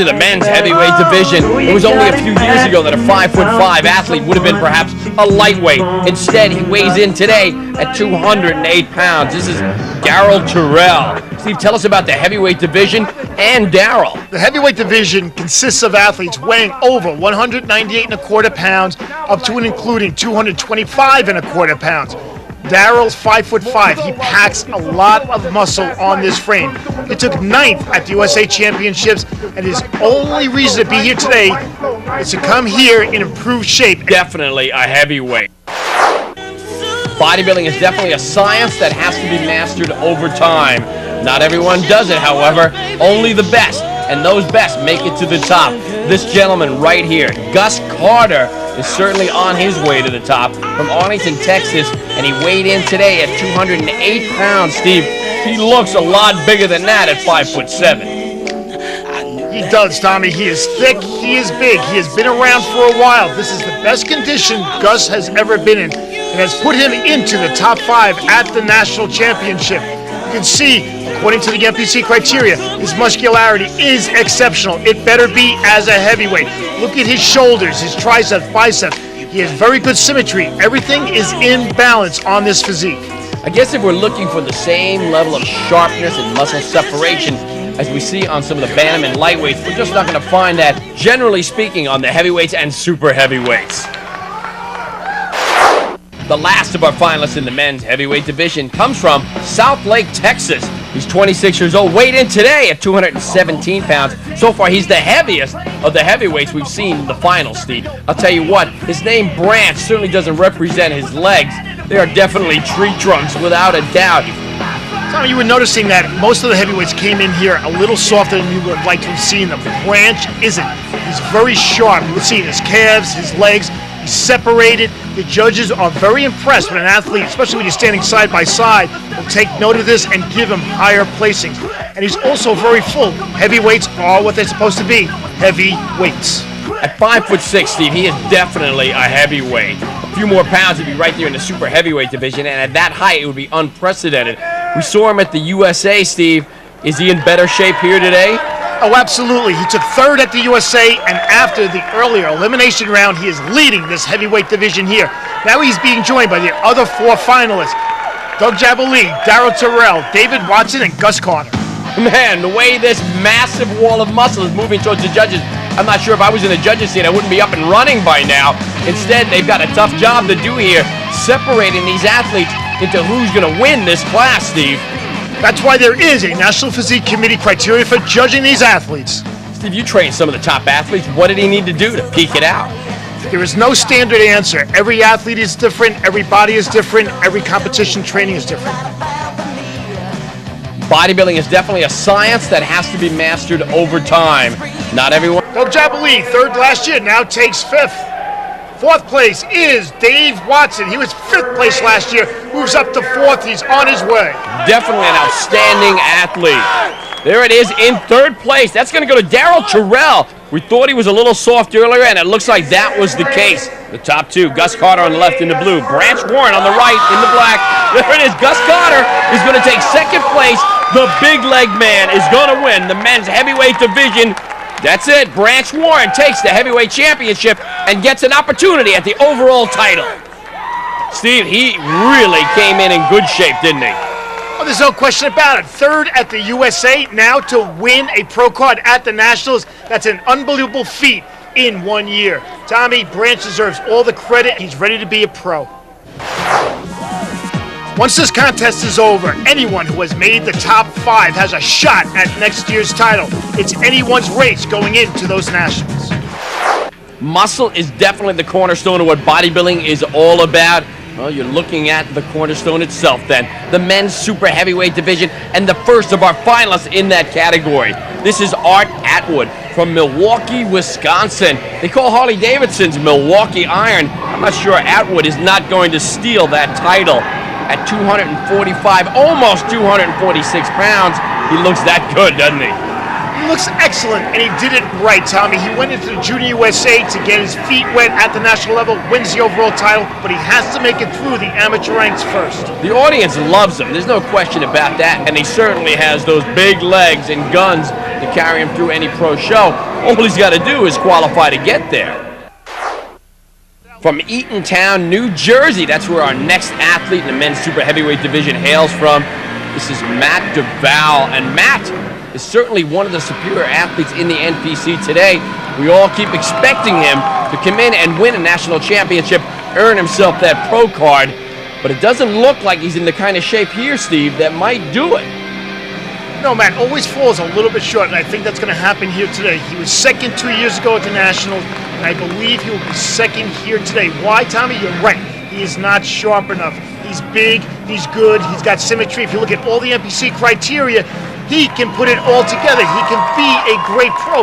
into the men's heavyweight division. It was only a few years ago that a 5'5" athlete would have been perhaps a lightweight. Instead, he weighs in today at 208 pounds. This is Darryl Terrell. Steve, tell us about the heavyweight division and Darryl. The heavyweight division consists of athletes weighing over 198.25 pounds up to and including 225.25 pounds. Darryl's 5'5". He packs a lot of muscle on this frame. He took 9th at the USA Championships, and his only reason to be here today is to come here in improved shape. Definitely a heavyweight. Bodybuilding is definitely a science that has to be mastered over time. Not everyone does it, however. Only the best, and those best make it to the top. This gentleman right here, Gus Carter, is certainly on his way to the top from Arlington, Texas, and he weighed in today at 208 pounds, Steve. He looks a lot bigger than that at 5'7". He does, Tommy. He is thick, he is big, he has been around for a while. This is the best condition Gus has ever been in, and has put him into the top 5 at the national championship. You can see, according to the NPC criteria, his muscularity is exceptional. It better be as a heavyweight. Look at his shoulders, his triceps, biceps. He has very good symmetry. Everything is in balance on this physique. I guess if we're looking for the same level of sharpness and muscle separation as we see on some of the bantam and lightweights, we're just not going to find that, generally speaking, on the heavyweights and super heavyweights. The last of our finalists in the men's heavyweight division comes from South Lake, Texas. He's 26 years old, weighed in today at 217 pounds. So far, he's the heaviest of the heavyweights we've seen in the finals, Steve. I'll tell you what, his name, Branch, certainly doesn't represent his legs. They are definitely tree trunks, without a doubt. Tommy, you were noticing that most of the heavyweights came in here a little softer than you would have liked to have seen them. Branch isn't. He's very sharp. You can see his calves, his legs. He's separated. The judges are very impressed when an athlete, especially when you're standing side by side, will take note of this and give him higher placings. And he's also very full. Heavyweights are what they're supposed to be, heavyweights. At 5'6", Steve, he is definitely a heavyweight. A few more pounds, he'd be right there in the super heavyweight division, and at that height, it would be unprecedented. We saw him at the USA, Steve. Is he in better shape here today? Oh, absolutely. He took 3rd at the USA, and after the earlier elimination round, he is leading this heavyweight division here. Now he's being joined by the other 4 finalists: Doug Jaballee, Darryl Terrell, David Watson, and Gus Carter. Man, the way this massive wall of muscle is moving towards the judges, I'm not sure if I was in the judges' seat, I wouldn't be up and running by now. Instead, they've got a tough job to do here, separating these athletes into who's going to win this class, Steve. That's why there is a National Physique Committee criteria for judging these athletes. Steve, you train some of the top athletes. What did he need to do to peak it out? There is no standard answer. Every athlete is different, every body is different, every competition training is different. Bodybuilding is definitely a science that has to be mastered over time. Not everyone. Doug Jaballee, 3rd last year, now takes 5th. 4th place is Dave Watson. He was 5th place last year, moves up to 4th. He's on his way. Definitely an outstanding athlete. There it is in 3rd place. That's going to go to Darryl Terrell. We thought he was a little soft earlier, and it looks like that was the case. The top 2, Gus Carter on the left in the blue, Branch Warren on the right in the black. There it is. Gus Carter is going to take 2nd place. The big leg man is going to win the men's heavyweight division. That's it. Branch Warren takes the heavyweight championship and gets an opportunity at the overall title. Steve, he really came in good shape, didn't he? Oh, there's no question about it. 3rd at the USA, now to win a pro card at the Nationals. That's an unbelievable feat in 1 year. Tommy, Branch deserves all the credit. He's ready to be a pro. Once this contest is over, anyone who has made the top 5 has a shot at next year's title. It's anyone's race going into those nationals. Muscle is definitely the cornerstone of what bodybuilding is all about. Well, you're looking at the cornerstone itself then. The men's super heavyweight division and the first of our finalists in that category. This is Art Atwood from Milwaukee, Wisconsin. They call Harley-Davidson's Milwaukee Iron. I'm not sure Atwood is not going to steal that title. At 245, almost 246 pounds, he looks that good, doesn't he? He looks excellent, and he did it right, Tommy. He went into the Junior USA to get his feet wet at the national level, wins the overall title, but he has to make it through the amateur ranks first. The audience loves him. There's no question about that, and he certainly has those big legs and guns to carry him through any pro show. All he's got to do is qualify to get there. From Eatontown, New Jersey, that's where our next athlete in the men's super heavyweight division hails from. This is Matt Duval, and Matt is certainly one of the superior athletes in the NPC today. We all keep expecting him to come in and win a national championship, earn himself that pro card, but it doesn't look like he's in the kind of shape here, Steve, that might do it. No, Matt always falls a little bit short, and I think that's going to happen here today. He was second 2 years ago at the Nationals, and I believe he will be second here today. Why, Tommy? You're right. He is not sharp enough. He's big, he's good, he's got symmetry. If you look at all the NPC criteria, he can put it all together. He can be a great pro.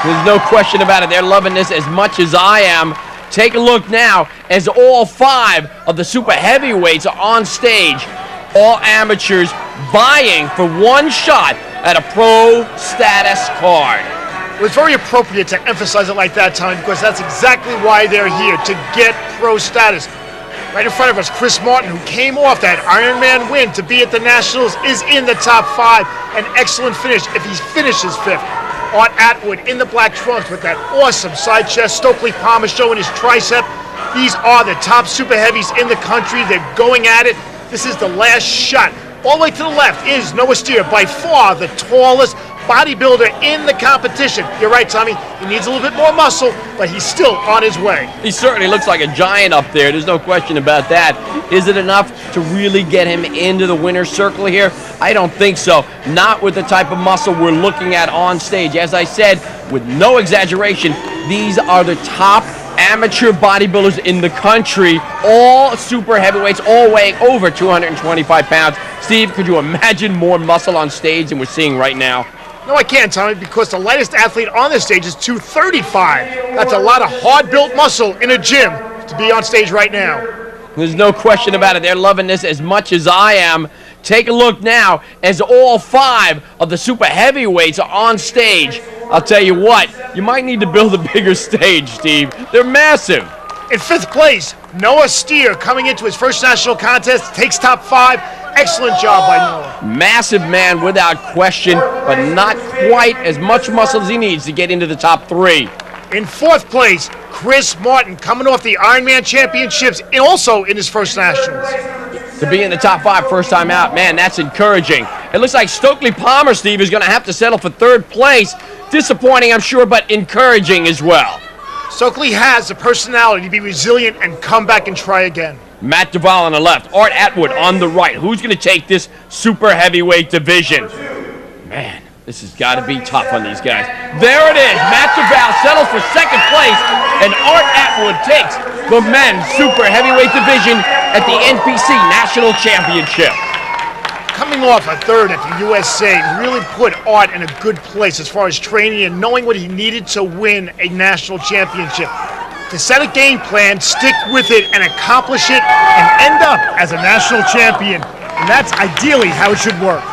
There's no question about it. They're loving this as much as I am. Take a look now as all 5 of the super heavyweights are on stage. All amateurs vying for one shot at a pro status card. It was very appropriate to emphasize it like that, Tommy, because that's exactly why they're here, to get pro status. Right in front of us, Chris Martin, who came off that Ironman win to be at the Nationals, is in the top 5. An excellent finish if he finishes 5th. Art Atwood in the black trunks with that awesome side chest. Stokely Palmer showing his tricep. These are the top super heavies in the country. They're going at it. This is the last shot. All the way to the left is Noah Steer, by far the tallest bodybuilder in the competition. You're right, Tommy. He needs a little bit more muscle, but he's still on his way. He certainly looks like a giant up there. There's no question about that. Is it enough to really get him into the winner's circle here? I don't think so. Not with the type of muscle we're looking at on stage. As I said, with no exaggeration, these are the top amateur bodybuilders in the country, all super heavyweights, all weighing over 225 pounds. Steve, could you imagine more muscle on stage than we're seeing right now? No, I can't, Tommy, because the lightest athlete on the stage is 235. That's a lot of hard-built muscle in a gym to be on stage right now. There's no question about it. They're loving this as much as I am. Take a look now as all 5 of the super heavyweights are on stage. I'll tell you what, you might need to build a bigger stage, Steve. They're massive. In 5th place, Noah Steer, coming into his first national contest, takes top 5. Excellent job by Noah. Massive man without question, but not quite as much muscle as he needs to get into the top 3. In 4th place, Chris Martin, coming off the Ironman Championships, and also in his first nationals. To be in the top 5 first time out, man, that's encouraging. It looks like Stokely Palmer, Steve, is going to have to settle for 3rd place. Disappointing, I'm sure, but encouraging as well. Stokely has the personality to be resilient and come back and try again. Matt Duval on the left, Art Atwood on the right. Who's going to take this super heavyweight division? Man, this has got to be tough on these guys. There it is. Matt Duval settles for 2nd place, and Art Atwood takes the men's super heavyweight division at the NPC National Championship. Coming off a 3rd at the USA really put Art in a good place as far as training and knowing what he needed to win a national championship. To set a game plan, stick with it, and accomplish it, and end up as a national champion. And that's ideally how it should work.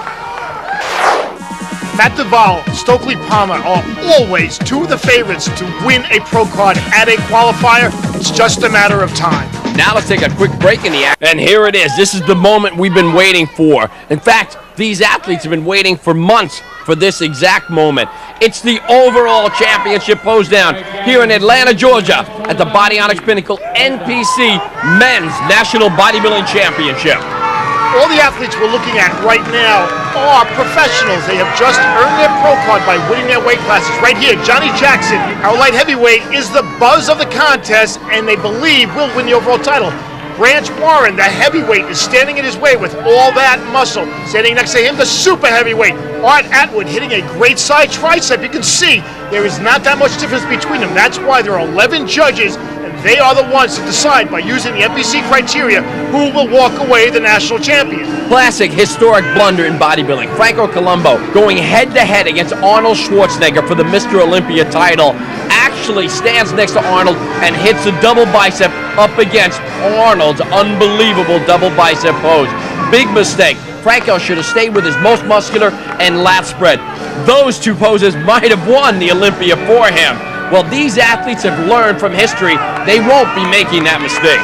Matt Duval, Stokely Palmer are always 2 of the favorites to win a pro card at a qualifier. It's just a matter of time. Now let's take a quick break in the act. And here it is. This is the moment we've been waiting for. In fact, these athletes have been waiting for months for this exact moment. It's the OverAll Championship pose down here in Atlanta, Georgia at the Bodyonics Pinnacle NPC Men's National Bodybuilding Championship. All the athletes we're looking at right now are professionals. They have just earned their pro card by winning their weight classes. Right here, Johnny Jackson, our light heavyweight, is the buzz of the contest, and they believe will win the overall title. Branch Warren, the heavyweight, is standing in his way with all that muscle. Standing next to him, the super heavyweight, Art Atwood, hitting a great side tricep. You can see there is not that much difference between them. That's why there are 11 judges, and they are the ones to decide by using the NPC criteria who will walk away the national champion. Classic historic blunder in bodybuilding. Franco Columbu going head-to-head against Arnold Schwarzenegger for the Mr. Olympia title. Actually stands next to Arnold and hits a double bicep up against Arnold's unbelievable double bicep pose. Big mistake. Franco should have stayed with his most muscular and lat spread. Those 2 poses might have won the Olympia for him. Well, these athletes have learned from history they won't be making that mistake.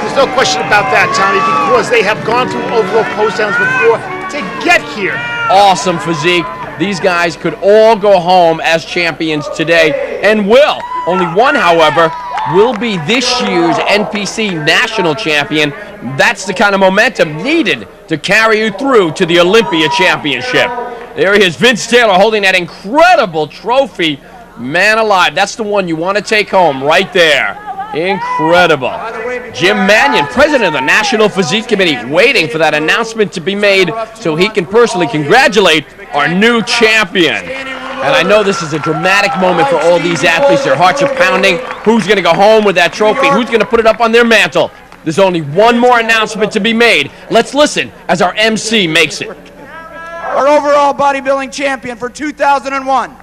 There's no question about that, Tommy, because they have gone through overall pose downs before to get here. Awesome physique, these guys could all go home as champions today, and will. Only one, however, will be this year's NPC national champion. That's the kind of momentum needed to carry you through to the Olympia Championship. There he is, Vince Taylor, holding that incredible trophy. Man alive, that's the one you want to take home right there. Incredible. Jim Mannion, president of the National Physique Committee, waiting for that announcement to be made so he can personally congratulate our new champion. And I know this is a dramatic moment for all these athletes. Their hearts are pounding. Who's going to go home with that trophy? Who's going to put it up on their mantle? There's only one more announcement to be made. Let's listen as our MC makes it. Our overall bodybuilding champion for 2001,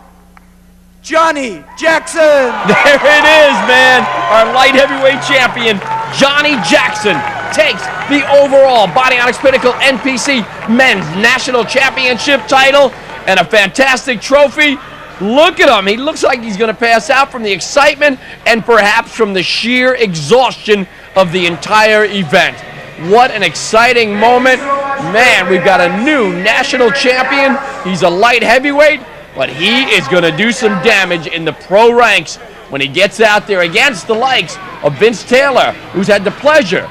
Johnny Jackson. There it is, man. Our light heavyweight champion, Johnny Jackson, takes the overall Body Onyx Pinnacle NPC Men's National Championship title and a fantastic trophy. Look at him. He looks like he's going to pass out from the excitement and perhaps from the sheer exhaustion of the entire event. What an exciting moment. Man, we've got a new national champion. He's a light heavyweight, but he is going to do some damage in the pro ranks when he gets out there against the likes of Vince Taylor, who's had the pleasure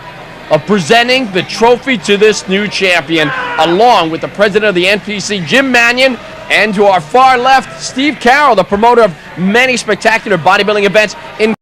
of presenting the trophy to this new champion, along with the president of the NPC, Jim Mannion, and to our far left, Steve Carroll, the promoter of many spectacular bodybuilding events in